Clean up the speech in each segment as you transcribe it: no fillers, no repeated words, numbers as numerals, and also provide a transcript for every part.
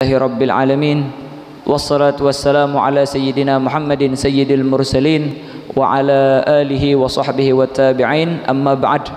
Rabbil alamin wassalatu wassalamu ala sayyidina Muhammadin sayyidil mursalin wa ala alihi wa sahbihi wa tabi'in, amma ba'd.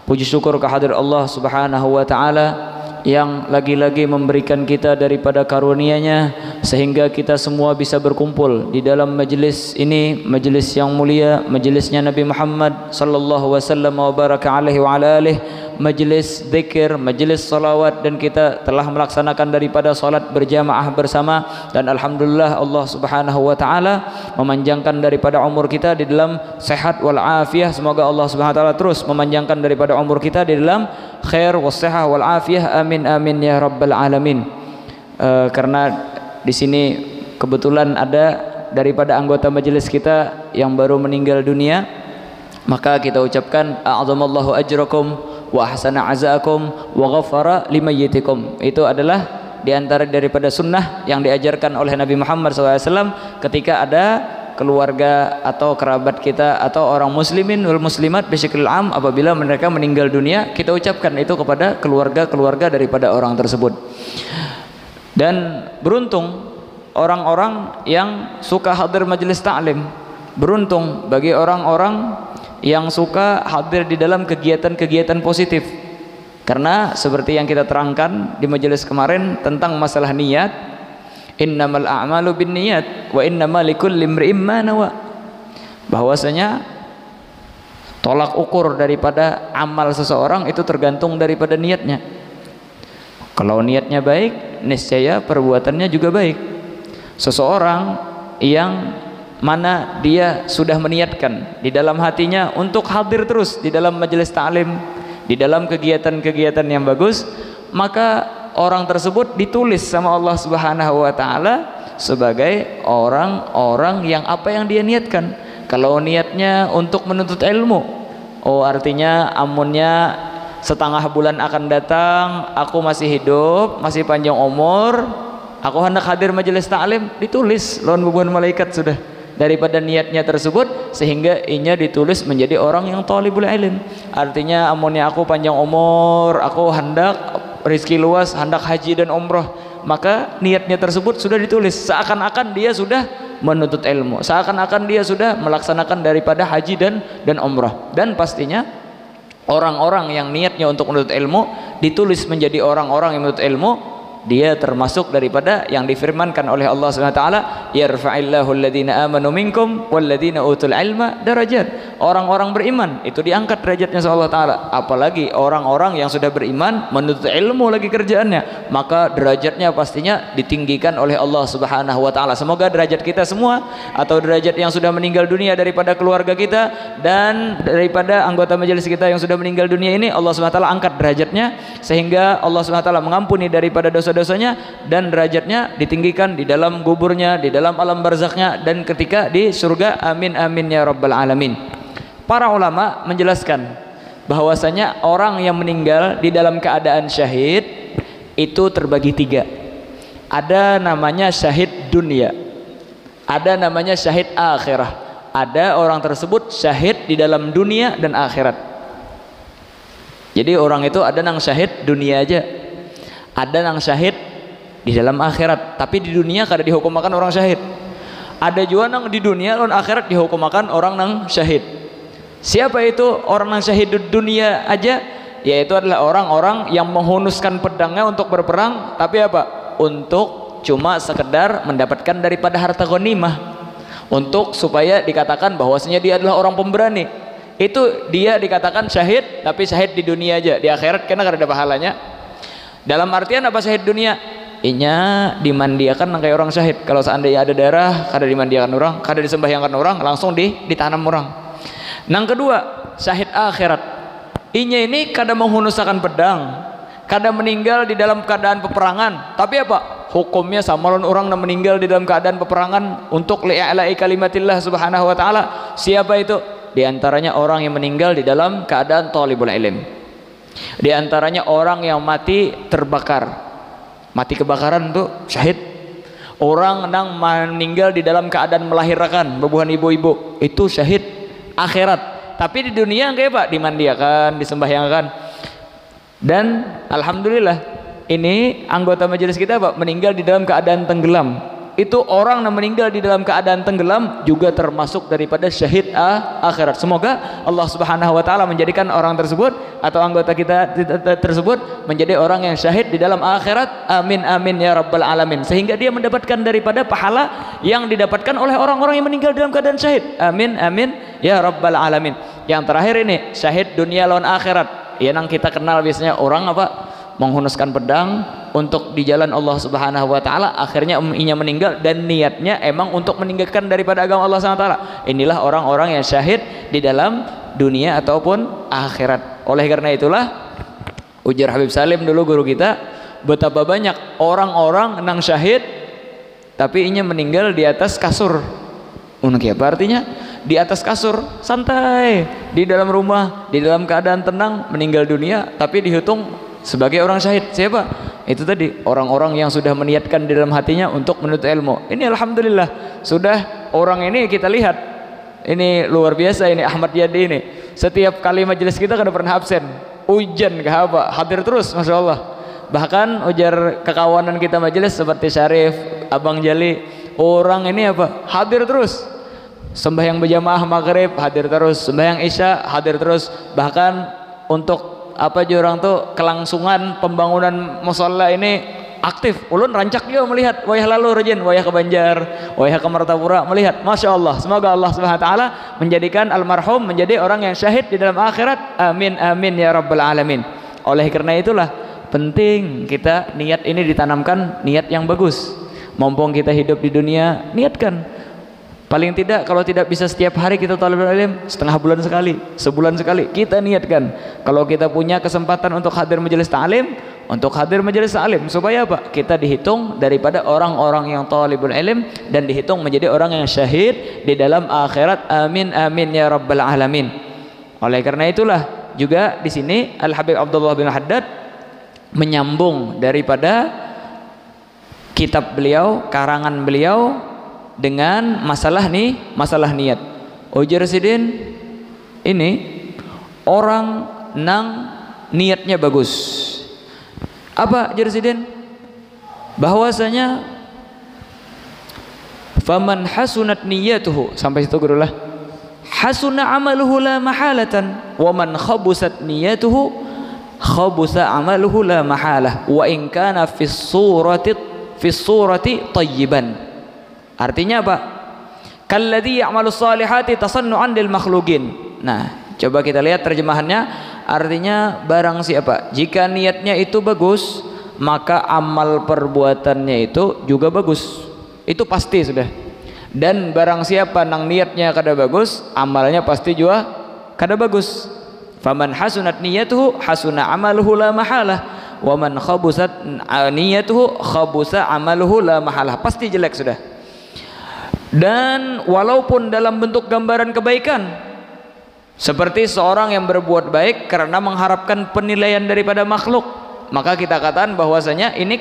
Puji syukur kehadirat Allah subhanahu wa ta'ala yang lagi-lagi memberikan kita daripada karunia-Nya sehingga kita semua bisa berkumpul di dalam majlis ini, majlis yang mulia, majlisnya Nabi Muhammad sallallahu wasallam wa baraka alaihi wa ala alihi, majlis zikir, majlis salawat, dan kita telah melaksanakan daripada salat berjamaah bersama. Dan alhamdulillah Allah subhanahu wa ta'ala memanjangkan daripada umur kita di dalam sehat wal afiyah. Semoga Allah subhanahu wa ta'ala terus memanjangkan daripada umur kita di dalam khair was sihah wal afiyah, amin amin ya rabbal alamin. Karena di sini kebetulan ada daripada anggota majelis kita yang baru meninggal dunia, maka kita ucapkan a'zamallahu ajrakum wa ahsana azaakum wa ghafara limayyitikum. Itu adalah diantara daripada sunnah yang diajarkan oleh Nabi Muhammad SAW ketika ada keluarga atau kerabat kita atau orang muslimin wal muslimat bisyikril am, apabila mereka meninggal dunia, kita ucapkan itu kepada keluarga-keluarga daripada orang tersebut. Dan beruntung orang-orang yang suka hadir majelis ta'lim, beruntung bagi orang-orang yang suka hadir di dalam kegiatan-kegiatan positif. Karena seperti yang kita terangkan di majelis kemarin tentang masalah niat, innamal a'malu binniyat wa innamal likulli imri'in ma nawa, bahwasanya tolak ukur daripada amal seseorang itu tergantung daripada niatnya. Kalau niatnya baik, niscaya perbuatannya juga baik. Seseorang yang mana dia sudah meniatkan di dalam hatinya untuk hadir terus di dalam majelis ta'lim, di dalam kegiatan-kegiatan yang bagus, maka orang tersebut ditulis sama Allah Subhanahu wa ta'ala sebagai orang-orang yang apa yang dia niatkan. Kalau niatnya untuk menuntut ilmu, oh artinya amunnya setengah bulan akan datang, aku masih hidup, masih panjang umur, aku hendak hadir majelis ta'lim, ditulis lawan bubuhan malaikat sudah daripada niatnya tersebut, sehingga inya ditulis menjadi orang yang talibul ilm. Artinya amunnya aku panjang umur, aku hendak rezeki luas, hendak haji dan umroh, maka niatnya tersebut sudah ditulis seakan-akan dia sudah menuntut ilmu, seakan-akan dia sudah melaksanakan daripada haji dan umroh. Dan pastinya orang-orang yang niatnya untuk menuntut ilmu ditulis menjadi orang-orang yang menuntut ilmu, dia termasuk daripada yang difirmankan oleh Allah Subhanahu wa taala, yarfa'illahu alladhina amanu minkum walladhina utul ilma darajat. Orang-orang beriman itu diangkat derajatnya oleh Allah taala, apalagi orang-orang yang sudah beriman menuntut ilmu lagi kerjaannya, maka derajatnya pastinya ditinggikan oleh Allah Subhanahu wa taala. Semoga derajat kita semua atau derajat yang sudah meninggal dunia daripada keluarga kita dan daripada anggota majelis kita yang sudah meninggal dunia ini, Allah Subhanahu wa taala angkat derajatnya sehingga Allah Subhanahu wa taala mengampuni daripada dosa-dosanya dan derajatnya ditinggikan di dalam kuburnya, di dalam alam barzaknya, dan ketika di surga, amin amin ya rabbal alamin. Para ulama menjelaskan bahwasanya orang yang meninggal di dalam keadaan syahid itu terbagi tiga. Ada namanya syahid dunia, ada namanya syahid akhirah. Ada orang tersebut syahid di dalam dunia dan akhirat. Jadi orang itu ada yang syahid dunia aja, ada yang syahid di dalam akhirat, tapi di dunia kada dihukumakan orang syahid. Ada juga yang di dunia dan akhirat dihukumakan orang yang syahid. Siapa itu orang yang syahid di dunia aja? Yaitu adalah orang-orang yang menghunuskan pedangnya untuk berperang, tapi apa? Untuk cuma sekedar mendapatkan daripada harta ghanimah, untuk supaya dikatakan bahwasanya dia adalah orang pemberani. Itu dia dikatakan syahid, tapi syahid di dunia aja. Di akhirat karena kada ada pahalanya. Dalam artian apa syahid dunia? Inya dimandiakan kayak orang syahid. Kalau seandainya ada darah, kada dimandiakan orang, kada disembahyangkan orang, langsung ditanam orang. Yang kedua, syahid akhirat. Inya ini kada menghunuskan pedang, kada meninggal di dalam keadaan peperangan, tapi apa? Hukumnya sama lawan orang yang meninggal di dalam keadaan peperangan untuk li'ala'i kalimatillah subhanahu wa ta'ala. Siapa itu? Di antaranya orang yang meninggal di dalam keadaan talibul ilm. Di antaranya orang yang mati terbakar, mati kebakaran itu syahid. Orang yang meninggal di dalam keadaan melahirkan, bebuhan ibu-ibu, itu syahid akhirat. Tapi di dunia kayak apa? Dimandiakan, disembahyangkan. Dan alhamdulillah ini anggota majelis kita Pak meninggal di dalam keadaan tenggelam. Itu orang yang meninggal di dalam keadaan tenggelam juga termasuk daripada syahid akhirat. Semoga Allah Subhanahu wa taala menjadikan orang tersebut atau anggota kita tersebut menjadi orang yang syahid di dalam akhirat. Amin amin ya rabbal alamin. Sehingga dia mendapatkan daripada pahala yang didapatkan oleh orang-orang yang meninggal dalam keadaan syahid. Amin amin ya rabbal alamin. Yang terakhir ini syahid dunia lawan akhirat. Yang kita kenal biasanya orang apa? Menghunuskan pedang untuk di jalan Allah Subhanahu wa taala, akhirnya inya meninggal dan niatnya emang untuk meninggalkan daripada agama Allah Subhanahu wa taala. Inilah orang-orang yang syahid di dalam dunia ataupun akhirat. Oleh karena itulah ujar Habib Salim dulu guru kita, betapa banyak orang-orang nang syahid tapi inya meninggal di atas kasur. Apa artinya? Di atas kasur, santai, di dalam rumah, di dalam keadaan tenang, meninggal dunia tapi dihitung sebagai orang syahid. Siapa? Itu tadi orang-orang yang sudah meniatkan di dalam hatinya untuk menuntut ilmu. Ini alhamdulillah sudah orang ini kita lihat. Ini luar biasa ini Ahmad Yadi ini. Setiap kali majelis kita kada pernah absen. Hujan ke apa? Hadir terus, masya Allah. Bahkan ujar kekawanan kita majelis seperti Syarif, Abang Jali, orang ini apa? Hadir terus. Sembahyang berjamaah maghrib hadir terus, sembahyang isya hadir terus. Bahkan untuk apa aja orang tuh kelangsungan pembangunan musholla ini aktif. Ulun rancak juga melihat wayah lalu rajin, wayah ke Banjar, wayah ke Martapura melihat. Masya Allah, semoga Allah Subhanahu wa taala menjadikan almarhum menjadi orang yang syahid di dalam akhirat. Amin amin ya rabbal alamin. Oleh karena itulah penting kita niat ini ditanamkan, niat yang bagus. Mumpung kita hidup di dunia, niatkan. Paling tidak kalau tidak bisa setiap hari kita talabul ilm, setengah bulan sekali, sebulan sekali kita niatkan. Kalau kita punya kesempatan untuk hadir majelis ta'lim, untuk hadir majelis ta'lim supaya apa? Kita dihitung daripada orang-orang yang talibul ilm dan dihitung menjadi orang yang syahid di dalam akhirat. Amin amin ya rabbal alamin. Oleh karena itulah juga di sini Al Habib Abdullah bin Haddad menyambung daripada kitab beliau, karangan beliau dengan masalah niat. Ujar Sidin ini orang nang niatnya bagus. Apa ujar Sidin? Bahwasanya faman hasunat niyatuhu, sampai situ gurulah. Hasuna amaluhu la mahalatan wa man khabusat niyatuhu khabusa amaluhu la mahalah wa in kana fi surati tayyiban. Artinya apa? Kalladzi ya'malu shalihati tasannu'an lil makhluqin. Nah, coba kita lihat terjemahannya. Artinya barang siapa jika niatnya itu bagus, maka amal perbuatannya itu juga bagus. Itu pasti sudah. Dan barang siapa nang niatnya kada bagus, amalnya pasti juga kada bagus. Faman hasunat niyatuhu hasuna amaluhu la mahalah wa man khabusat niyatuhu khabusa amaluhu la mahalah. Pasti jelek sudah. Dan walaupun dalam bentuk gambaran kebaikan, seperti seorang yang berbuat baik karena mengharapkan penilaian daripada makhluk, maka kita katakan bahwasanya ini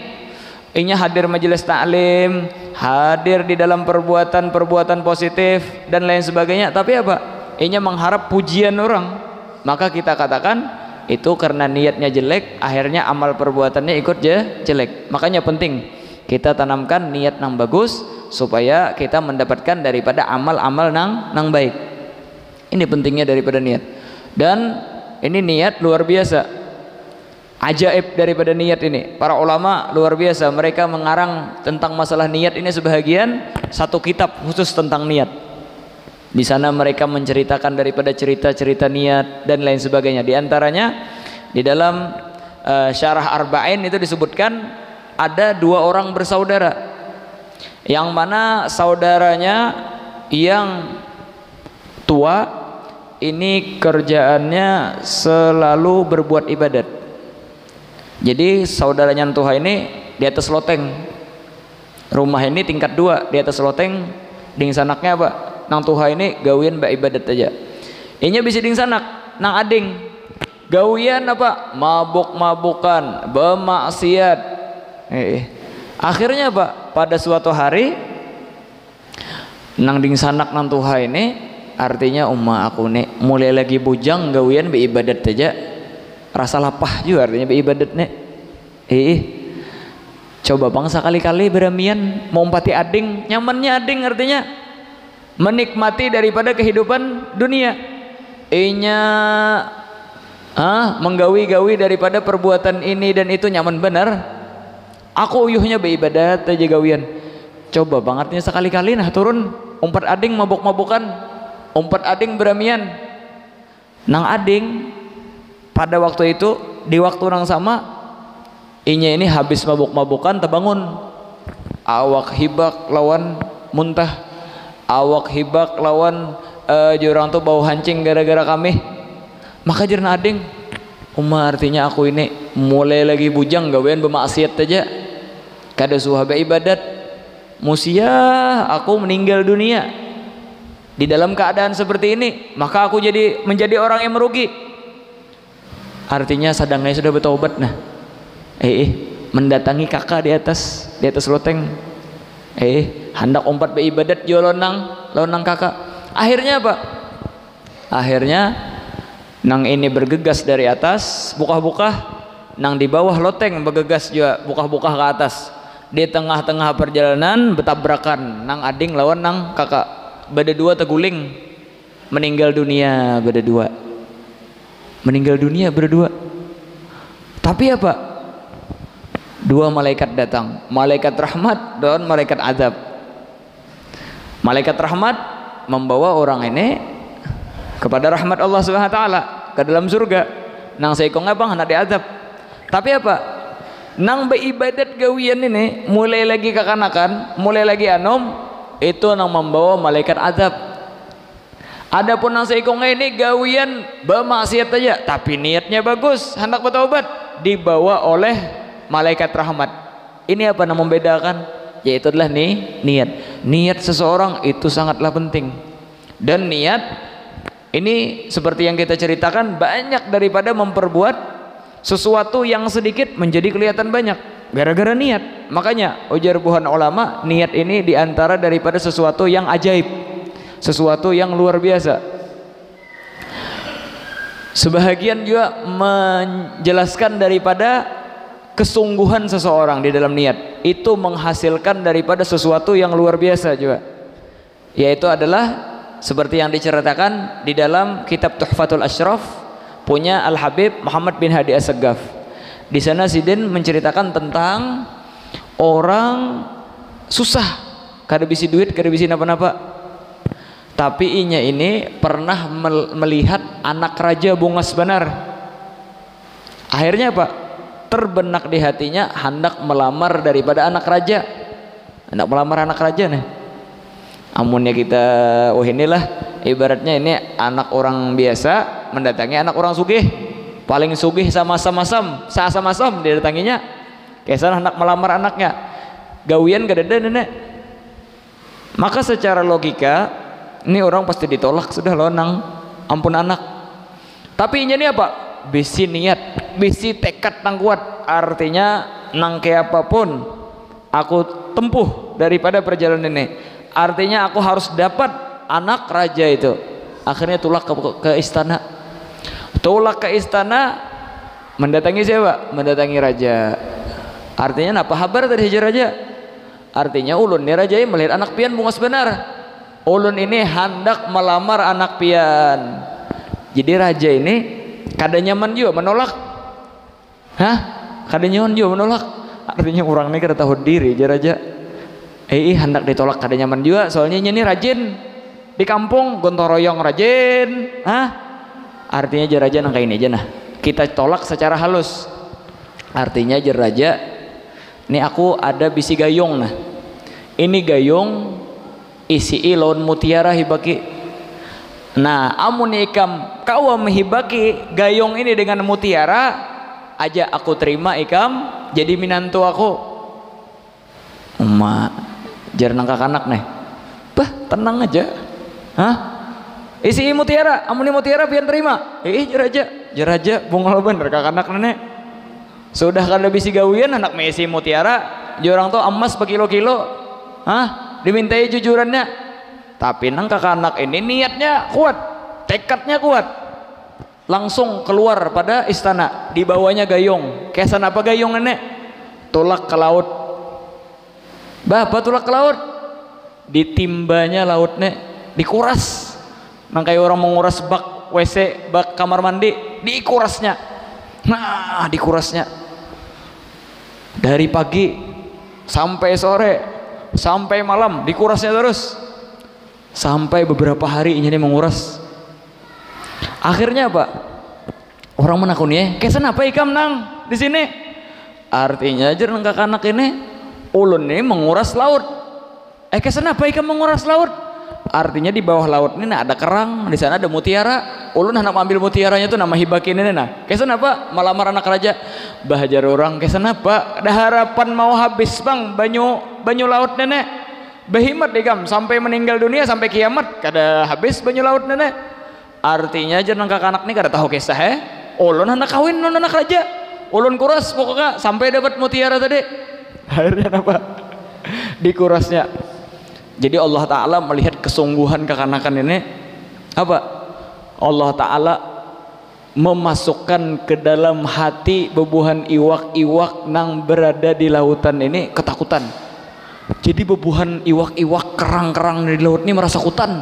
hadir majelis taklim, hadir di dalam perbuatan-perbuatan positif dan lain sebagainya, tapi apa? Ini mengharap pujian orang, maka kita katakan itu karena niatnya jelek, akhirnya amal perbuatannya ikut jelek. Makanya penting kita tanamkan niat yang bagus supaya kita mendapatkan daripada amal-amal nang baik. Ini pentingnya daripada niat. Dan ini niat luar biasa. Ajaib daripada niat ini. Para ulama luar biasa, mereka mengarang tentang masalah niat ini sebahagian satu kitab khusus tentang niat. Di sana mereka menceritakan daripada cerita-cerita niat dan lain sebagainya. Di antaranya di dalam Syarah Arba'in itu disebutkan ada dua orang bersaudara, yang mana saudaranya yang tua ini kerjaannya selalu berbuat ibadat. Jadi saudaranya yang tua ini di atas loteng, rumah ini tingkat 2, di atas loteng. Ding sanaknya apa? Nang tua ini gawian ibadat aja. Inya bisa ding sanak nang ading gawian apa? Mabuk-mabukan, bermaksiat. Akhirnya apa? Pada suatu hari nang ding sanak nang tuha ini, artinya aku nih mulai lagi bujang gawian beribadat aja, rasa lapah juga artinya beribadat nih. Coba bang sekali-kali beramian mau umpati ading, nyamannya ading artinya menikmati daripada kehidupan dunia. Inya menggawi-gawi daripada perbuatan ini dan itu nyaman benar. Aku uyuhnya beribadat aja gawian. Coba bangetnya sekali-kali nah turun umpat ading mabuk-mabukan, umpat ading beramian. Nang ading pada waktu itu di waktu yang sama inya ini habis mabuk-mabukan terbangun, awak hibak lawan muntah, awak hibak lawan jurang tuh bau hancing gara-gara kami. Maka jerna ading artinya aku ini mulai lagi bujang gawean bermaksiat aja kada suha ibadat musia aku meninggal dunia di dalam keadaan seperti ini, maka aku menjadi orang yang merugi. Artinya sadangnya sudah bertobat nah mendatangi kakak di atas loteng hendak umpat beribadat jual lonang kakak. Akhirnya apa? Akhirnya nang ini bergegas dari atas buka-buka, nang di bawah loteng bergegas juga buka-buka ke atas. Di tengah-tengah perjalanan bertabrakan nang ading lawan nang kakak, beda dua terguling meninggal dunia berdua. Tapi apa? Dua malaikat datang, malaikat rahmat dan malaikat azab. Malaikat rahmat membawa orang ini kepada rahmat Allah Subhanahu wa taala ke dalam surga. Nang saikong abang hendak diazab. Tapi apa? Nang beribadat gawian ini mulai lagi kekanakan, mulai lagi anom, itu nang membawa malaikat azab. Adapun nang saikong ini gawian bermaksiat aja, tapi niatnya bagus, hendak bertaubat, dibawa oleh malaikat rahmat. Ini apa yang membedakan? Yaitu adalah niat. Niat seseorang itu sangatlah penting. Dan niat ini seperti yang kita ceritakan banyak daripada memperbuat sesuatu yang sedikit menjadi kelihatan banyak gara-gara niat. Makanya ujar buhan ulama, niat ini diantara daripada sesuatu yang ajaib, sesuatu yang luar biasa. Sebahagian juga menjelaskan daripada kesungguhan seseorang di dalam niat itu menghasilkan daripada sesuatu yang luar biasa juga, yaitu adalah seperti yang diceritakan di dalam kitab Tuhfatul Asyraf punya Al-Habib Muhammad bin Hadi As-Saggaf. Di sana Sidin menceritakan tentang orang susah, kada bisi duit, kada bisi napa-napa, tapi inya ini pernah melihat anak raja bungas benar. Akhirnya apa? Terbenak di hatinya hendak melamar daripada anak raja, hendak melamar anak raja nih. Amunnya kita inilah ibaratnya ini anak orang biasa mendatangi anak orang sugih, paling sugih sama-sama didatanginya. Kesan hendak melamar anaknya, gawian kadada nenek. Maka secara logika ini orang pasti ditolak sudah loh nang ampun anak. Tapi ini apa? Bisi niat, bisi tekad nang kuat. Artinya nang kayak apapun aku tempuh daripada perjalanan ini. Artinya aku harus dapat anak raja itu. Akhirnya tulak ke istana. Tulak ke istana mendatangi siapa? Mendatangi raja. Artinya apa kabar tadi raja? Artinya ulun nih raja ini melihat anak pian bungas benar. Ulun ini hendak melamar anak pian. Jadi raja ini kada nyaman juga menolak. Kada nyaman juga menolak. Artinya orang ini kada tahu diri raja. Hendak ditolak kada nyaman juga, soalnya ini rajin di kampung gontoroyong rajin. Artinya raja nang kayak ini aja nah. Kita tolak secara halus. Artinya raja, ini aku ada bisi gayung nah. Ini gayung isi lawan mutiara hibaki. Nah, amun ikam kau menghibaki gayung ini dengan mutiara aja aku terima ikam jadi minantu aku. Jar nang kakanak nih. Bah, tenang aja. Isi mutiara, amun mutiara pian terima. Jeraja bungal bener kakanak nenek. Sudah kada bisi gawian anak mesi mutiara, jorang tuh emas berkilo-kilo. Dimintai jujurannya. Tapi nang kakanak ini niatnya kuat, tekadnya kuat. Langsung keluar pada istana, dibawanya gayung. Kesan apa gayung nenek? Tolak ke laut. Bapak tulak ke laut, ditimbanya lautnya, dikuras nang kayak orang menguras bak WC, bak kamar mandi, dikurasnya. Nah, dikurasnya dari pagi sampai sore sampai malam, dikurasnya terus sampai beberapa hari ini menguras. Akhirnya apa? Orang menakuni ya, kesan apa ikam nang di sini? Artinya aja nang kakak ini ulun ini menguras laut. Kesan apa ikam menguras laut? Artinya di bawah laut ini ada kerang, di sana ada mutiara. Ulun hendak ambil mutiaranya tuh nama hibakin ini nah. Kesan apa? Melamar anak raja. Bahajar orang kesan apa? Ada harapan mau habis bang banyu laut nenek. Behimat ikam sampai meninggal dunia sampai kiamat kada habis banyu laut nenek. Artinya aja nang kakak anak ini kada tahu kisah ulun hendak kawin non anak raja. Ulun kuras pokoknya sampai dapat mutiara tadi. Akhirnya apa? Dikurasnya. Jadi Allah Ta'ala melihat kesungguhan kekanakan ini apa? Allah Ta'ala memasukkan ke dalam hati bebuhan iwak-iwak nang berada di lautan ini ketakutan. Jadi bebuhan iwak-iwak kerang-kerang di laut ini merasa kutan.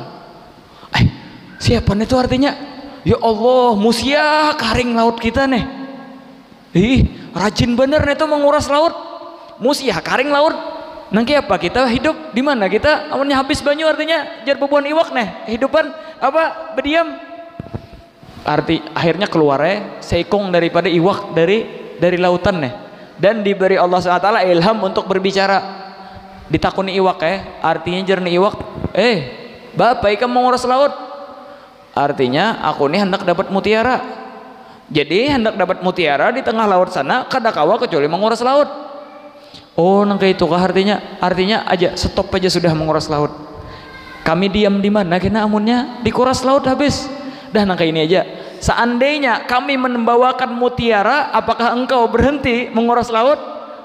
Siapa itu artinya? Ya Allah, musia karing laut kita nih. Rajin bener nih tuh menguras laut. Musia karing laut. Nanti apa kita hidup di mana kita? Amunnya habis banyu artinya jar bebuhan iwak nih. Kehidupan apa? Berdiam. Arti akhirnya keluarnya seikong daripada iwak dari lautan nih. Dan diberi Allah SWT ilham untuk berbicara. Ditakuni iwak artinya jernih iwak. Bapak ikam menguras laut. Artinya aku ini hendak dapat mutiara. Jadi hendak dapat mutiara di tengah laut sana kada kawa kecuali menguras laut. Oh nang kayak itu kah artinya? Artinya aja stop aja sudah menguras laut. Kami diam di mana kena amunnya dikuras laut habis. Dah nang kayak ini aja. Seandainya kami membawakan mutiara, apakah engkau berhenti menguras laut?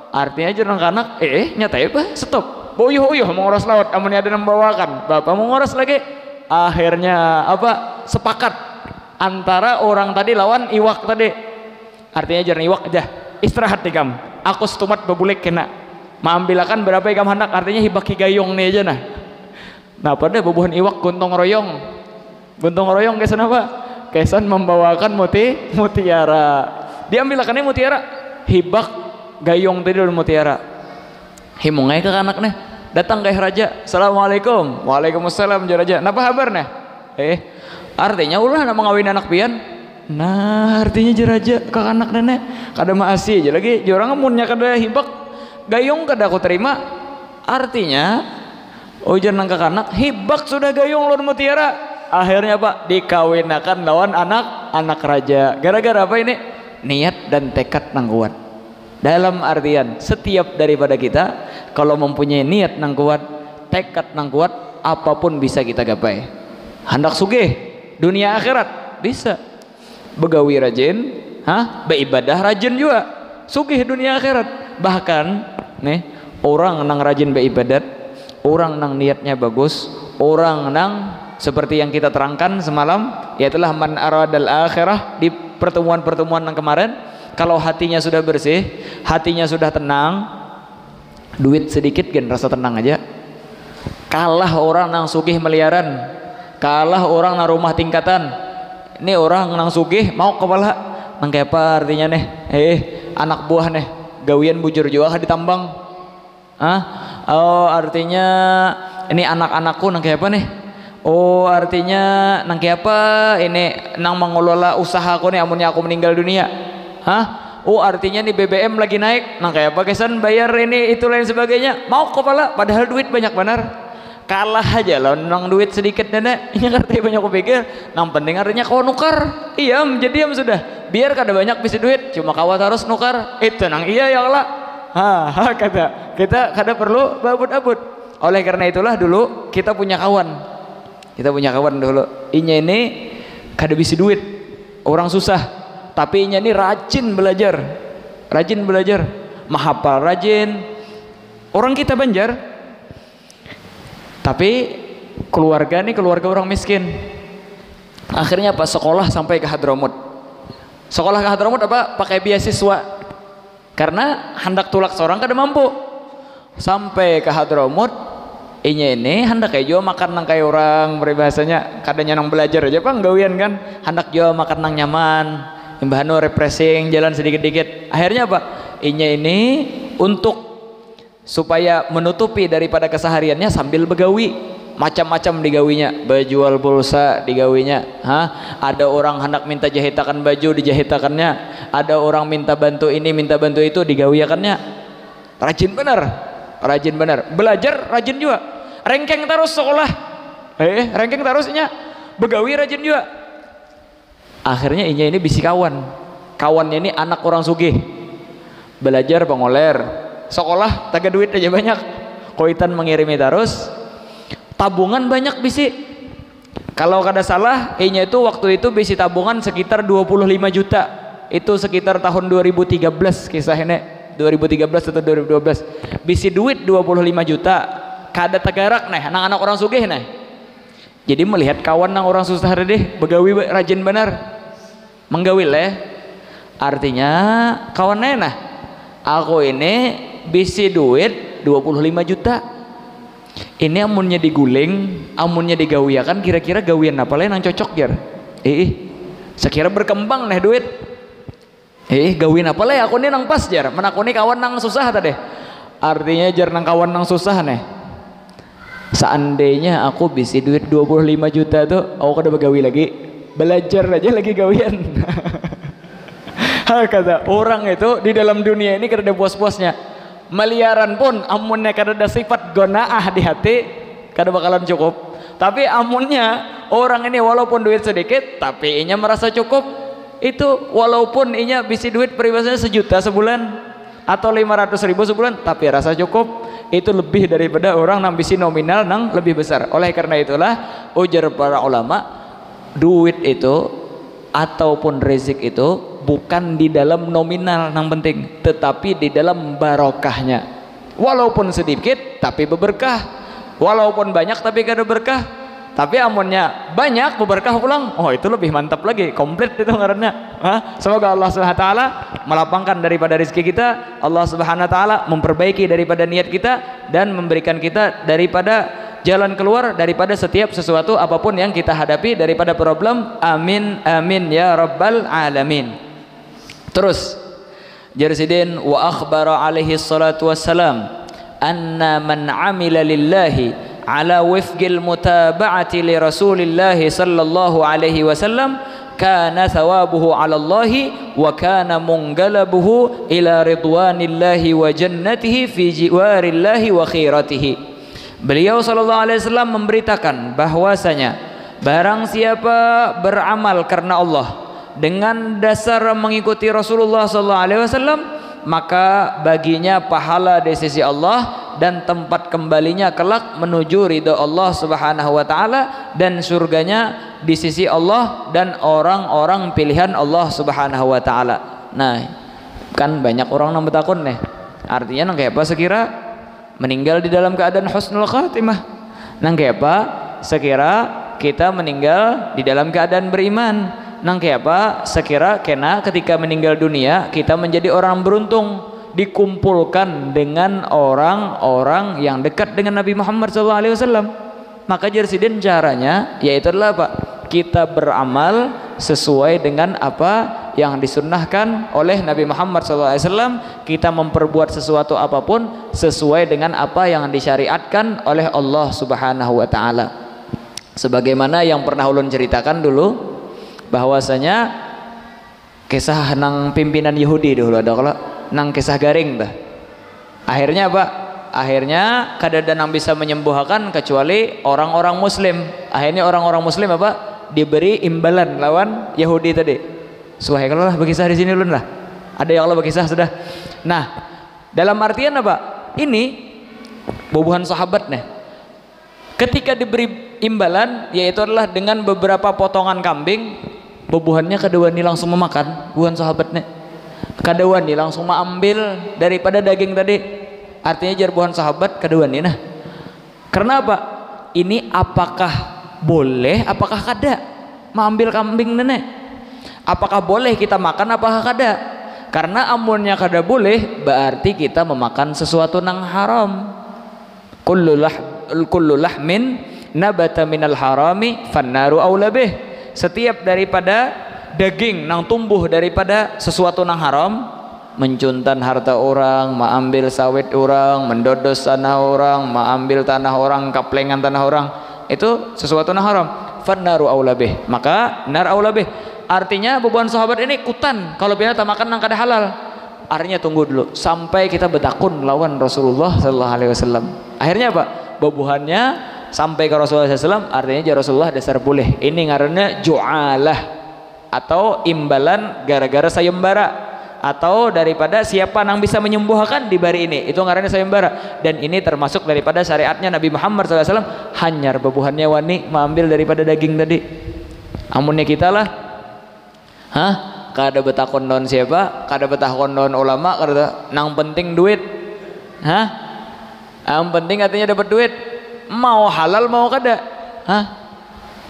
Artinya aja nang anak nyata ya bah stop. Boyoh menguras laut. Amunnya ada membawakan. Bapak menguras lagi. Akhirnya apa? Sepakat antara orang tadi lawan iwak tadi. Artinya jarang iwak aja. Istirahat nih kam. Aku setumat bebulek kena. Maambilakan berapa ikam hendak artinya hibaki gayung nih aja nah. Nah pada bebuhan iwak guntung royong. Guntung royong kesan apa? Kesan membawakan mutiara. Diambilakannya mutiara. Hibak gayung tadi dulu mutiara. Himungai ke anak nih. Datang ke raja. Assalamualaikum. Waalaikumsalam raja. Napa kabar nih? Artinya ulah nak mengawin anak pian. Nah artinya jeraja ke anak nenek. Kada maasi aja lagi. Jorang amunnya kada hibak gayung kada aku terima. Artinya ujar nang kakanak hibak sudah gayung lawan mutiara. Akhirnya pak dikawinakan lawan anak raja. Gara-gara apa ini? Niat dan tekad nang kuat. Dalam artian setiap daripada kita kalau mempunyai niat nang kuat, tekad nang kuat, apapun bisa kita gapai. Hendak sugih dunia akhirat bisa. Begawi rajin, beribadah rajin juga. Sugih dunia akhirat. Bahkan nih orang nang rajin beribadat, orang nang niatnya bagus, orang nang seperti yang kita terangkan semalam, yaitulah man aradal akhirah di pertemuan-pertemuan yang kemarin. Kalau hatinya sudah bersih, hatinya sudah tenang, duit sedikit gen rasa tenang aja. Kalah orang nang sugih miliaran, kalah orang nang rumah tingkatan. Ini orang nang sugih mau kepala nang kayak apa artinya nih? Anak buah nih gawian bujur juga ditambang. Oh artinya ini anak-anakku nang kayak apa nih? Oh artinya nang kayak apa ini nang mengelola usahaku nih amunnya aku meninggal dunia. Oh artinya nih BBM lagi naik nang kayak apa kesan bayar ini itu lain sebagainya. Mau kepala padahal duit banyak benar. Kalah aja loh nang duit sedikit nenek. Ini artinya banyak aku pikir nang penting artinya kau nukar. Iya menjadi sudah biar kada banyak bisa duit cuma kawat harus nukar itu nang iya ya Allah. Kata kita kada perlu babut-abut. Oleh karena itulah dulu kita punya kawan dulu ini kada bisa duit orang susah tapi ini rajin belajar mahapal rajin orang kita Banjar tapi keluarga orang miskin. Akhirnya apa sekolah sampai ke Hadramut apa pakai beasiswa karena hendak tulak seorang kada mampu. sampai ke Hadramut. Inya ini hendak kayak jual makan nang kayak orang peribahasanya kadanya nang belajar aja pak gawian kan hendak jual makan nang nyaman imbahano refreshing jalan sedikit-dikit akhirnya apa inya ini untuk supaya menutupi daripada kesehariannya sambil begawi macam-macam digawinya berjual pulsa digawinya ada orang hendak minta jahitakan baju dijahitakannya ada orang minta bantu ini minta bantu itu digawiakannya rajin benar belajar rajin juga rengkeng terus sekolah rengkeng terusnya begawi rajin juga akhirnya inya ini bisi kawannya ini anak orang sugih belajar pengoler sekolah taga duit aja banyak koitan mengirimi terus tabungan banyak bisi kalau kada salah inya itu waktu itu bisi tabungan sekitar 25 juta itu sekitar tahun 2013 kisah ini 2013 atau 2012 bisi duit 25 juta kada tegarak nah anak-anak orang sugih nah jadi melihat kawan nang orang susah deh begawi rajin benar menggawil artinya kawannya nah aku ini bisi duit 25 juta ini amunnya diguling amunnya digawiakan kira-kira gawian apa lain yang cocok jar sekira berkembang nih duit gawin apa lah aku ini nang pas jar menakuni kawan nang susah tadi artinya jar nang kawan nang susah nih seandainya aku bisi duit 25 juta tuh aku kada begawi lagi belajar aja lagi gawian kata orang itu di dalam dunia ini kada ada puas-puasnya miliaran pun amunnya kada ada sifat gonaah di hati kada bakalan cukup tapi amunnya orang ini walaupun duit sedikit tapi inya merasa cukup itu walaupun inya bisi duit peribahasanya 1 juta sebulan atau 500.000 sebulan tapi rasa cukup itu lebih daripada orang nang bisi nominal nang lebih besar oleh karena itulah ujar para ulama duit itu ataupun rezeki itu bukan di dalam nominal nang penting tetapi di dalam barokahnya walaupun sedikit tapi berberkah walaupun banyak tapi kada berkah tapi amunnya banyak berkah pulang itu lebih mantap lagi komplit itu ngarannya semoga Allah Subhanahu wa taala melapangkan daripada rezeki kita Allah Subhanahu wa taala memperbaiki daripada niat kita dan memberikan kita daripada jalan keluar daripada setiap sesuatu apapun yang kita hadapi daripada problem amin amin ya rabbal alamin terus jarsidin wa akhbara alaihi salatu wassalam anna man amila lillahi ala wifqil mutaba'ati li Rasulillah sallallahu alaihi wasallam kana thawabuhu 'ala Allah wa kana munqalabuhu ila ridwanillahi wa jannatihi fi jiwarillahi wa khiratihi. Beliau sallallahu alaihi wasallam memberitakan bahwasanya barang siapa beramal karena Allah dengan dasar mengikuti Rasulullah sallallahu alaihi wasallam maka baginya pahala di sisi Allah dan tempat kembalinya kelak menuju ridha Allah Subhanahu wa taala dan surganya di sisi Allah dan orang-orang pilihan Allah Subhanahu wa taala. Nah, kan banyak orang nang betakun nih. Artinya nang kayak apa sekira meninggal di dalam keadaan husnul khatimah. Nang kayak apa sekira kita meninggal di dalam keadaan beriman. Nang kayak apa sekira kena ketika meninggal dunia kita menjadi orang beruntung dikumpulkan dengan orang-orang yang dekat dengan Nabi Muhammad SAW. Maka jarsidin caranya yaitu adalah apa? Kita beramal sesuai dengan apa yang disunnahkan oleh Nabi Muhammad SAW. Kita memperbuat sesuatu apapun sesuai dengan apa yang disyariatkan oleh Allah Subhanahu wa taala. Sebagaimana yang pernah ulun ceritakan dulu bahwasanya kisah nang pimpinan Yahudi dulu ada kalau nang kisah garing bah. Akhirnya apa? Akhirnya kada ada yang bisa menyembuhkan kecuali orang-orang muslim. Akhirnya orang-orang muslim apa? Diberi imbalan lawan Yahudi tadi. Suai kalau lah berkisah di sini ulun lah. Ada yang Allah berkisah sudah. Nah, dalam artian apa? Ini bubuhan sahabat nih. Ketika diberi imbalan yaitu adalah dengan beberapa potongan kambing, bubuhannya kedua ini langsung memakan bubuhan sahabatnya. Kaduan nih langsung mengambil daripada daging tadi artinya jarbuhan sahabat kaduan nih nah karena apa ini apakah boleh apakah kada mengambil kambing nenek apakah boleh kita makan apakah kada Karena amunnya kada boleh berarti kita memakan sesuatu nang haram. Kullu lahmin nabata minal harami fannaru aula bih. Setiap daripada daging nang tumbuh daripada sesuatu nang haram, mencuntan harta orang, mengambil sawit orang, mendodos tanah orang, mengambil tanah orang, kaplengan tanah orang, itu sesuatu nang haram. Fannaru aula bih, maka nar aula bih. Artinya bebuan sahabat ini kutan kalau kita makan nang kada halal. Artinya tunggu dulu sampai kita betakun lawan Rasulullah sallallahu alaihi wasallam. Akhirnya apa? Bebuhannya sampai ke Rasulullah SAW, artinya Rasulullah dasar boleh. Ini ngarannya ju'alah atau imbalan gara-gara sayembara, atau daripada siapa yang bisa menyembuhkan di bari ini, itu ngarannya sayembara. Dan ini termasuk daripada syariatnya Nabi Muhammad SAW, hanyar bebuhannya wani mengambil daripada daging tadi. Amunnya kita lah, kada betakon non siapa, kada betakon non ulama, kada nang penting duit, yang penting artinya dapat duit, mau halal mau kada,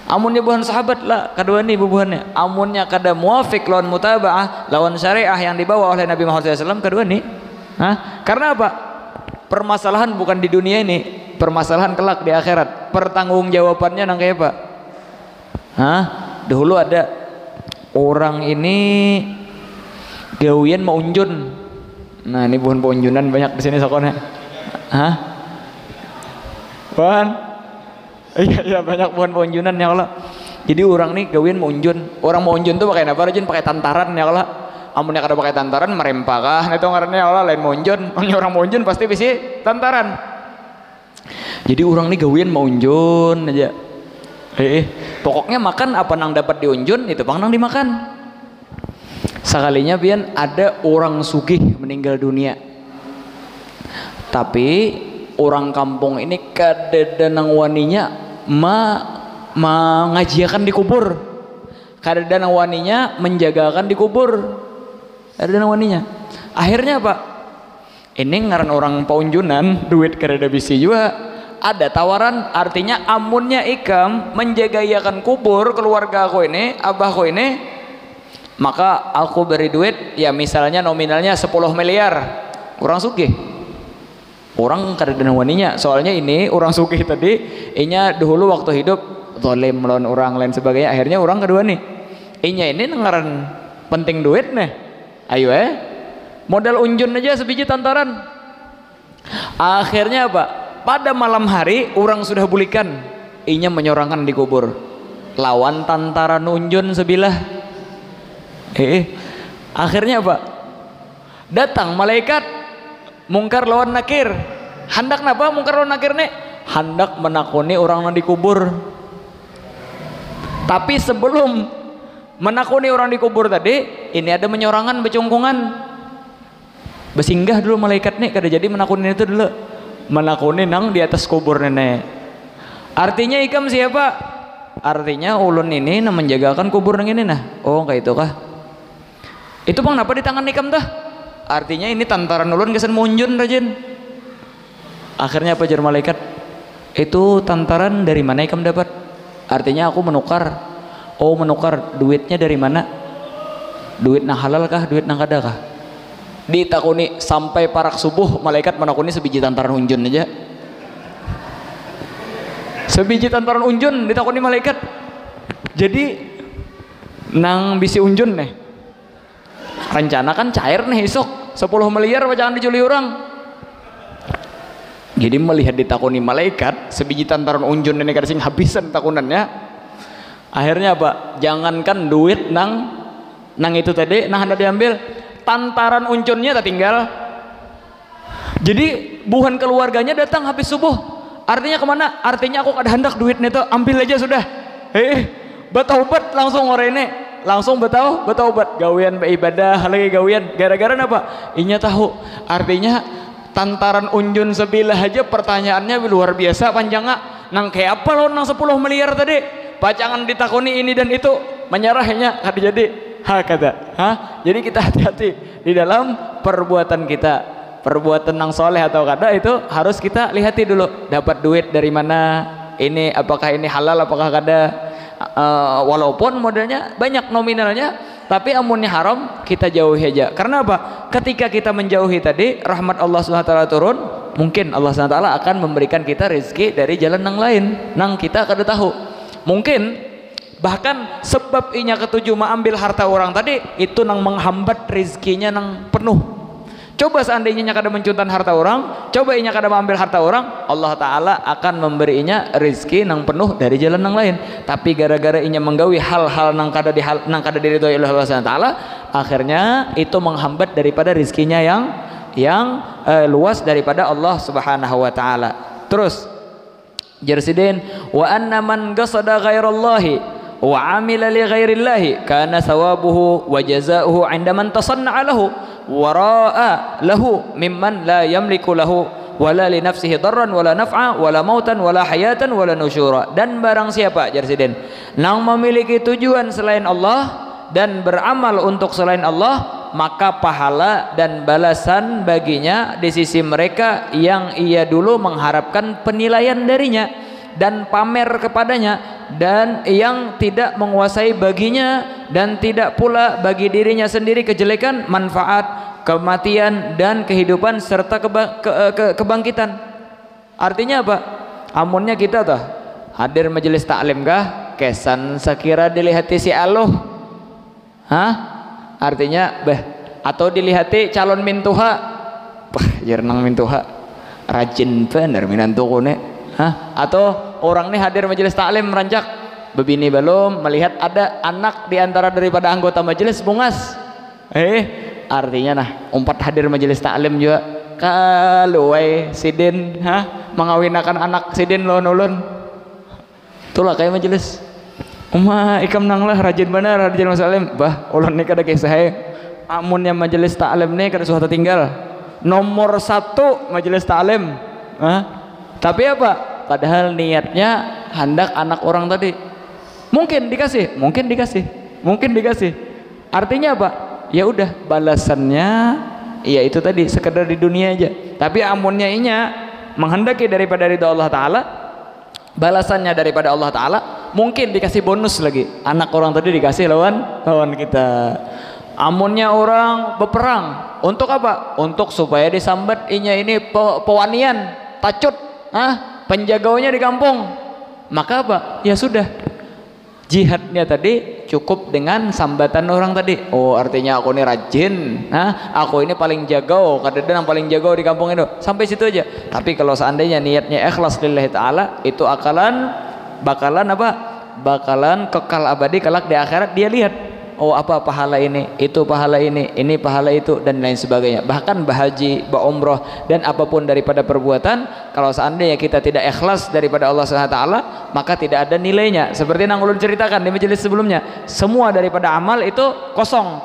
amunnya buhan sahabat lah kedua nih bubuhannya, amunnya kada muafik lawan mutabaah lawan syariah yang dibawa oleh Nabi Muhammad SAW kedua nih, karena apa? Permasalahan bukan di dunia ini, permasalahan kelak di akhirat. Pertanggung jawabannya nang kayak apa? Dahulu ada orang ini gawian mau unjun. Nah ini bukan unjunan banyak di sini sokonnya. Bukan? Iya banyak bukan unjunan ya Allah. Jadi orang nih gawian mau unjun. Orang mau unjun tuh pakai apa? Rajin pakai tantaran ya Allah. Amunnya kada pakai tantaran merempakah? Itu ngarannya ya Allah lain mau unjun. Orang mau unjun pasti bisa tantaran. Jadi orang nih gawian mau unjun aja. Pokoknya makan apa nang dapat diunjun itu pang nang dimakan. Sekalinya pian ada orang sugih meninggal dunia, tapi orang kampung ini kadada nang waninya mengajiakan di kubur, kadada nang waninya menjagakan di kubur, kadada nang waninya. Akhirnya apa? Ini ngaran orang paunjunan duit kadada bisi juga. Ada tawaran, artinya amunnya ikam menjagayakan kubur keluarga aku ini, abahku ini, maka aku beri duit ya misalnya nominalnya 10 miliar. Orang sugih, orang kada ada waninya, soalnya ini orang sugih tadi inya dahulu waktu hidup zalim melawan orang lain sebagainya, akhirnya orang kedua nih inya ini ngaran penting duit nih, ayo modal unjun aja sebiji tantaran. Akhirnya apa? Pada malam hari orang sudah bulikan, inya menyorangkan di kubur lawan tantaran unjun sebilah. Akhirnya apa? Datang malaikat mungkar lawan nakir. Hendak napa mungkar lawan nakir nih? Hendak menakuni orang yang dikubur. Tapi sebelum menakuni orang dikubur tadi, ini ada menyorangan becungkungan. Besinggah dulu malaikat nih, kada jadi menakuni itu dulu. Menakuni nang di atas kubur nenek. Artinya ikam siapa? Artinya ulun ini nang menjagakan kubur nang ini nah. Oh kayak itu kah? Itu bang napa di tangan ikam dah? Artinya ini tantaran ulun kesan munjun rajin. Akhirnya apa jar malaikat? Itu tantaran dari mana ikam dapat? Artinya aku menukar. Oh menukar, duitnya dari mana? Duit nang halal kah? Duit nang kada kah? Ditakuni sampai parak subuh malaikat menakuni sebiji tantaran unjun aja. Sebiji tantaran unjun ditakuni malaikat. Jadi nang bisi unjun nih, rencana kan cair nih esok 10 miliar jangan dijuli orang. Jadi melihat ditakuni malaikat sebiji tantaran unjun ini kada sing habisan takunannya. Akhirnya apa? Jangankan duit nang itu tadi nah hendak diambil, tantaran uncunnya tak tinggal. Jadi buhan keluarganya datang habis subuh. Artinya kemana? Artinya aku kada hendak duitnya itu, ambil aja sudah. Betaubat langsung orang ini, langsung betaubat gawian beribadah lagi gawian. Gara-gara apa? Inya tahu. Artinya tantaran unjun sebilah aja pertanyaannya luar biasa panjangnya. Nang kayak apa lo nang 10 miliar tadi? Pacangan ditakoni ini dan itu, menyerahnya kada jadi. Jadi kita hati-hati di dalam perbuatan kita, perbuatan yang soleh atau kada itu harus kita lihati dulu. Dapat duit dari mana? Ini apakah ini halal apakah kada? Walaupun modalnya banyak nominalnya, tapi amunnya haram kita jauhi aja. Karena apa? Ketika kita menjauhi tadi, rahmat Allah SWT turun, mungkin Allah SWT akan memberikan kita rezeki dari jalan yang lain nang kita kada tahu. Mungkin bahkan sebab inya ketujuh mengambil harta orang tadi itu nang menghambat rezekinya nang penuh. Coba seandainya kada mencuntan harta orang, coba inya kada mengambil harta orang, Allah Ta'ala akan memberinya rezeki nang penuh dari jalan yang lain. Tapi gara-gara inya menggawi hal-hal nang kada diridhoi oleh Allah Ta'ala, akhirnya itu menghambat daripada rezekinya yang luas daripada Allah Subhanahu wa Ta'ala. Terus jersidin wa anna man qasada ghairallahi wa amila li ghairillahi kana thawabuhu wa jazaohu 'inda man tasanna'a lahu wara'a lahu mimman la yamliku lahu wala li nafsihi darran wala naf'a wala mautan wala hayatan wala nusyura. Dan barang siapa jersidin nang memiliki tujuan selain Allah dan beramal untuk selain Allah, maka pahala dan balasan baginya di sisi mereka yang ia dulu mengharapkan penilaian darinya dan pamer kepadanya, dan yang tidak menguasai baginya dan tidak pula bagi dirinya sendiri kejelekan, manfaat, kematian dan kehidupan serta kebangkitan. Artinya apa? Amunnya kita tuh hadir majelis taklim kah kesan sekira dilihati si Allah, artinya atau dilihati calon mintuha, jernang mintuha rajin bener minantu kune. Atau orang nih hadir majelis taklim merancak bebini belum melihat ada anak diantara daripada anggota majelis bungas, artinya nah umpat hadir majelis taklim juga kalau sidin mengawinakan anak sidin ulun itulah kayak majelis ikam nang lah rajin bener rajin masalim ulun nih kada kisah amunnya majelis taklim nih kada suatu tinggal nomor 1 majelis taklim. Tapi apa? Padahal niatnya hendak anak orang tadi. Mungkin dikasih. Artinya apa? Ya udah balasannya ya itu tadi sekedar di dunia aja. Tapi amunnya inya menghendaki daripada ridha Allah Ta'ala, balasannya daripada Allah Ta'ala, mungkin dikasih bonus lagi. Anak orang tadi dikasih lawan kita. Amunnya orang berperang untuk apa? Untuk supaya disambat inya ini pewanian tacut, penjagaunya di kampung, maka apa? Ya sudah, jihadnya tadi cukup dengan sambatan orang tadi. Oh artinya aku ini rajin, aku ini paling jagau, kadang-kadang yang paling jagau di kampung itu, sampai situ aja. Tapi kalau seandainya niatnya ikhlas lillahi ta'ala, itu bakalan kekal abadi kelak di akhirat. Dia lihat, oh apa pahala ini, itu pahala ini pahala itu, dan lain sebagainya. Bahkan berhaji, berumrah, dan apapun daripada perbuatan, kalau seandainya kita tidak ikhlas daripada Allah SWT, maka tidak ada nilainya. Seperti yang ulun ceritakan di majelis sebelumnya, semua daripada amal itu kosong.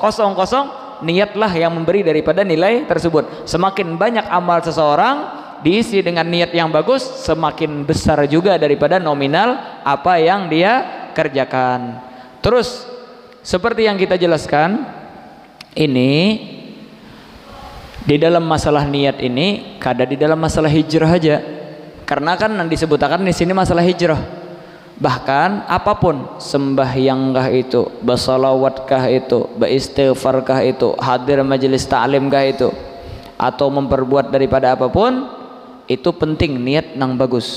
Niatlah yang memberi daripada nilai tersebut. Semakin banyak amal seseorang diisi dengan niat yang bagus, semakin besar juga daripada nominal apa yang dia kerjakan. Terus seperti yang kita jelaskan ini, di dalam masalah niat ini kada di dalam masalah hijrah aja, karena kan yang disebutkan di sini masalah hijrah. Bahkan apapun, sembahyangkah itu, bersalawatkah itu, beristighfarkah itu, hadir majelis ta'limkah itu, atau memperbuat daripada apapun, itu penting niat nang bagus.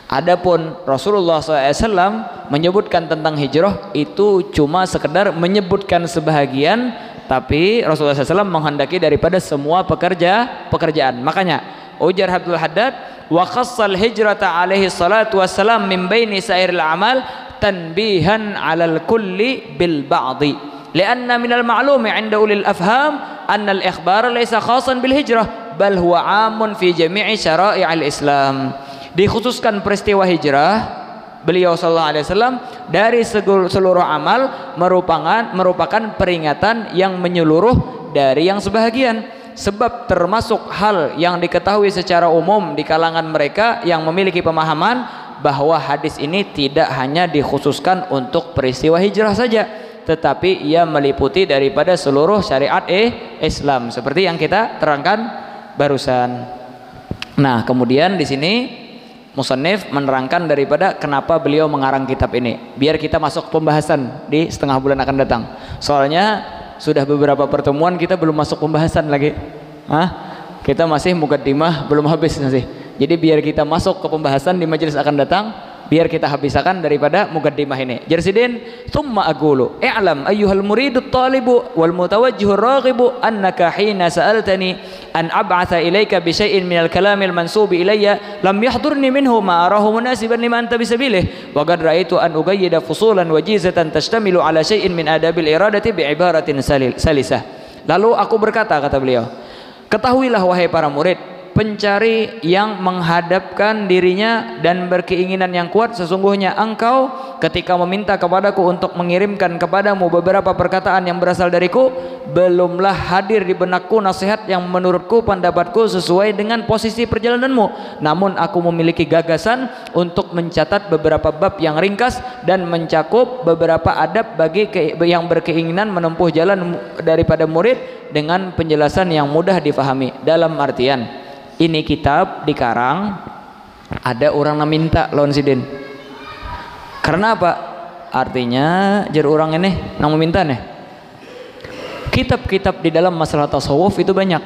Adapun Rasulullah SAW menyebutkan tentang hijrah itu cuma sekedar menyebutkan sebahagian, tapi Rasulullah SAW menghendaki daripada semua pekerjaan. Makanya ujar Abdul Haddad, wa khassal hijrata alaihi salatu wassalam min baini sairil amal tanbihan alal kulli bil ba'di lianna minal ma'lumi 'inda ulil afham anna al ikhbar laysa khasan bil hijrah bal huwa 'amun fi jami'i syara'i'il Islam. Dikhususkan peristiwa hijrah beliau sallallahu alaihi wasallam dari seluruh amal merupakan peringatan yang menyeluruh dari yang sebahagian, sebab termasuk hal yang diketahui secara umum di kalangan mereka yang memiliki pemahaman bahwa hadis ini tidak hanya dikhususkan untuk peristiwa hijrah saja, tetapi ia meliputi daripada seluruh syariat Islam seperti yang kita terangkan barusan. Nah, kemudian di sini musannif menerangkan daripada kenapa beliau mengarang kitab ini, biar kita masuk pembahasan di setengah bulan akan datang. Soalnya sudah beberapa pertemuan kita belum masuk pembahasan lagi. Kita masih mukaddimah, belum habis masih. Jadi biar kita masuk ke pembahasan di majelis akan datang, biar kita habiskan daripada mukaddimah ini. Jarsidin, thumma aqulu i'lam ayyuhal muridut talibu wal mutawajjihur raghibu annaka hina sa'altani an ab'atha ilayka bi syai'in minal kalamil mansubi ilayya lam yahdurni minhu ma arahu munasiban lima anta bisabilih wa qad ra'aitu an ugayyida fusulan wajizatan tashtamilu ala syai'in min adabil iradati bi ibaratin salisah. Lalu aku berkata, kata beliau, ketahuilah wahai para murid, pencari yang menghadapkan dirinya dan berkeinginan yang kuat, sesungguhnya engkau ketika meminta kepadaku untuk mengirimkan kepadamu beberapa perkataan yang berasal dariku, belumlah hadir di benakku nasihat yang menurutku pendapatku sesuai dengan posisi perjalananmu. Namun aku memiliki gagasan untuk mencatat beberapa bab yang ringkas dan mencakup beberapa adab bagi yang berkeinginan menempuh jalan daripada murid dengan penjelasan yang mudah difahami. Dalam artian, ini kitab dikarang ada orang yang minta lawan sidin. Karena apa? Artinya jar orang ini yang meminta nih. Kitab-kitab di dalam masalah tasawuf itu banyak.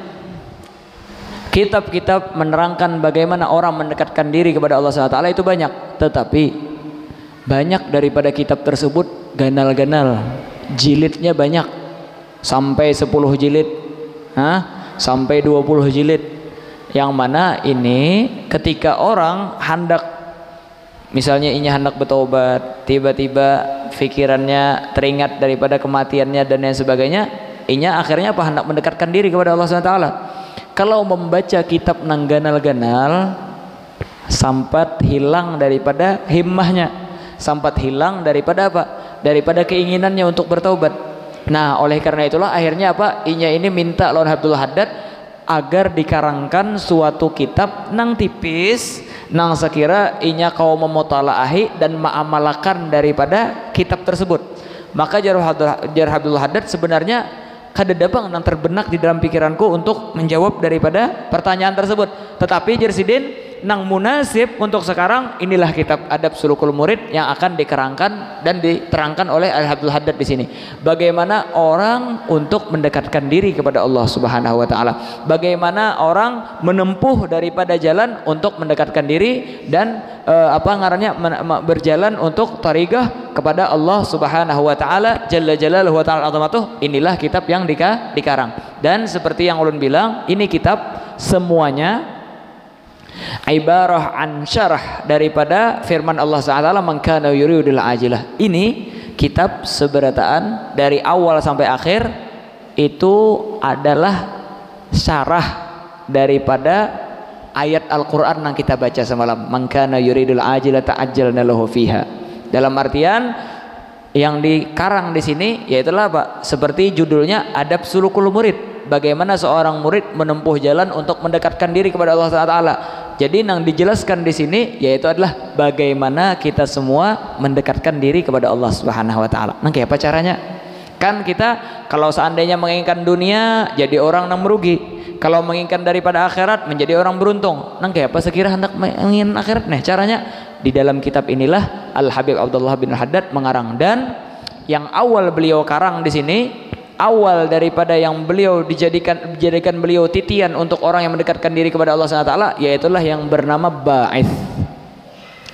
Kitab-kitab menerangkan bagaimana orang mendekatkan diri kepada Allah SWT itu banyak. Tetapi banyak daripada kitab tersebut ganal-ganal, jilidnya banyak, sampai 10 jilid, sampai 20 jilid. Yang mana ini ketika orang hendak, misalnya ini hendak bertobat, tiba-tiba pikirannya teringat daripada kematiannya dan lain sebagainya, inya akhirnya apa? Hendak mendekatkan diri kepada Allah SWT. Kalau membaca kitab nang ganal-ganal, sampat hilang daripada himmahnya, sampat hilang daripada apa? Daripada keinginannya untuk bertobat. Nah, oleh karena itulah akhirnya apa? Inya ini minta lawan Abdul Haddad agar dikarangkan suatu kitab nang tipis, nang sekira inya kau memutolaahi dan mengamalkan daripada kitab tersebut. Maka jar Abdul Haddad sebenarnya kadadapang nang terbenak di dalam pikiranku untuk menjawab daripada pertanyaan tersebut. Tetapi jar sidin nang munasib untuk sekarang, inilah kitab Adab Sulukul Murid yang akan dikerangkan dan diterangkan oleh Abdul Haddad di sini. Bagaimana orang untuk mendekatkan diri kepada Allah Subhanahu wa taala. Bagaimana orang menempuh daripada jalan untuk mendekatkan diri dan berjalan untuk tariqah kepada Allah Subhanahu wa taala jalla jalaluhu wa ta'ala azamatuh. Inilah kitab yang dikarang. Dan seperti yang ulun bilang, ini kitab semuanya ibarah an syarah daripada firman Allah SWT, man kana yuridul ajilah. Ini kitab seberataan dari awal sampai akhir itu adalah syarah daripada ayat Al-Quran yang kita baca semalam, man kana yuridul ajilah ta'ajjalna lahu fiha. Dalam artian yang dikarang di sini yaitulah apa? Seperti judulnya Adab Sulukul Murid, bagaimana seorang murid menempuh jalan untuk mendekatkan diri kepada Allah SWT. Jadi yang dijelaskan di sini yaitu adalah bagaimana kita semua mendekatkan diri kepada Allah Subhanahu wa taala. Nah, kayak apa caranya? Kan kita kalau seandainya menginginkan dunia jadi orang yang merugi. Kalau menginginkan daripada akhirat menjadi orang beruntung. Nah, kayak apa sekira hendak menginginkan akhirat? Nah, caranya di dalam kitab inilah Al Habib Abdullah bin Haddad mengarang. Dan yang awal beliau karang di sini, awal daripada yang beliau dijadikan beliau titian untuk orang yang mendekatkan diri kepada Allah SWT, yaitulah yang bernama Ba'its,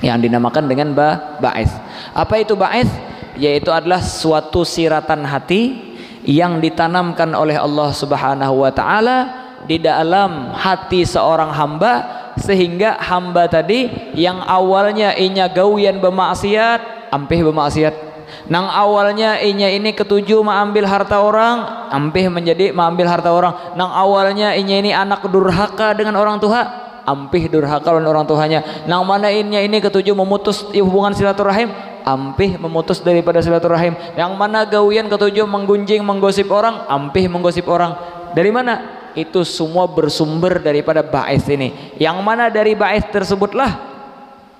yang dinamakan dengan Ba'its. Apa itu Ba'its? Yaitu adalah suatu siratan hati yang ditanamkan oleh Allah Subhanahu wa taala di dalam hati seorang hamba, sehingga hamba tadi yang awalnya inya gawian bermaksiat, ampih bermaksiat. Nang awalnya inya ini ketujuh mengambil harta orang, ampih menjadi mengambil harta orang. Nang awalnya inya ini anak durhaka dengan orang tua, ampih durhaka dengan orang tuanya. Nang mana inya ini ketujuh memutus hubungan silaturahim, ampih memutus daripada silaturahim. Yang mana gawian ketujuh menggunjing, menggosip orang, ampih menggosip orang. Dari mana? Itu semua bersumber daripada Ba'its ini. Yang mana dari Ba'its tersebutlah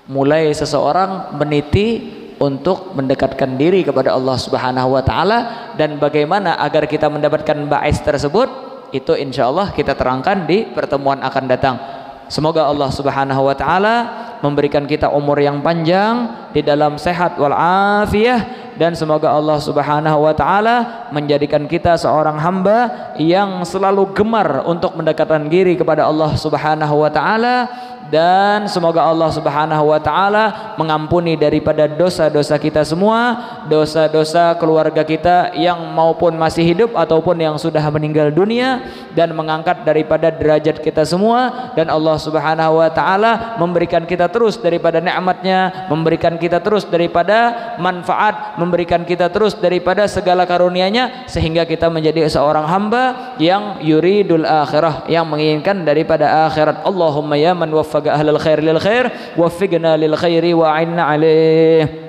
mulai seseorang meniti untuk mendekatkan diri kepada Allah Subhanahu wa taala. Dan bagaimana agar kita mendapatkan Ba'its tersebut, itu insyaallah kita terangkan di pertemuan akan datang. Semoga Allah Subhanahu wa taala memberikan kita umur yang panjang di dalam sehat wal afiyah, dan semoga Allah Subhanahu wa taala menjadikan kita seorang hamba yang selalu gemar untuk mendekatkan diri kepada Allah Subhanahu wa taala, dan semoga Allah Subhanahu wa taala mengampuni daripada dosa-dosa kita semua, dosa-dosa keluarga kita yang maupun masih hidup ataupun yang sudah meninggal dunia, dan mengangkat daripada derajat kita semua, dan Allah Subhanahu wa taala memberikan kita terus daripada nikmatnya, memberikan kita terus daripada manfaat, memberikan kita terus daripada segala karunia-Nya, sehingga kita menjadi seorang hamba yang yuridul akhirah, yang menginginkan daripada akhirat. Allahumma ya man waffaqa ahlal khair lil khair waffiqna lil khairi wa'inna alaih.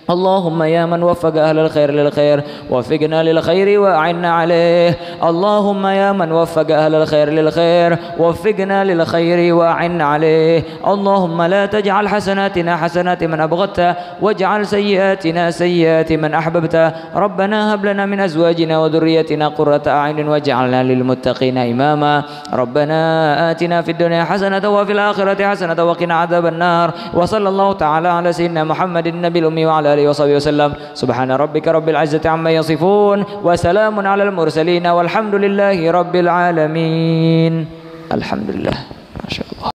اللهم يا من وفق أهل الخير للخير وفقنا للخير وأعنا عليه. اللهم يا من وفق أهل الخير للخير وفقنا للخير وأعنا عليه. اللهم لا تجعل حسناتنا حسنات من أبغضت واجعل سيئاتنا سيئات من أحببت. ربنا هب لنا من أزواجنا وذريتنا قرة أعين واجعلنا للمتقين إماما. ربنا آتنا في الدنيا حسنة وفي الآخرة حسنة وقنا عذاب النار. وصلى الله تعالى على سيدنا محمد النبي الأمي وعلى آله وصحبه وسلم. سبحان ربك رب العزة عما يصفون وسلام على المرسلين والحمد لله رب العالمين. الحمد لله. ما شاء الله.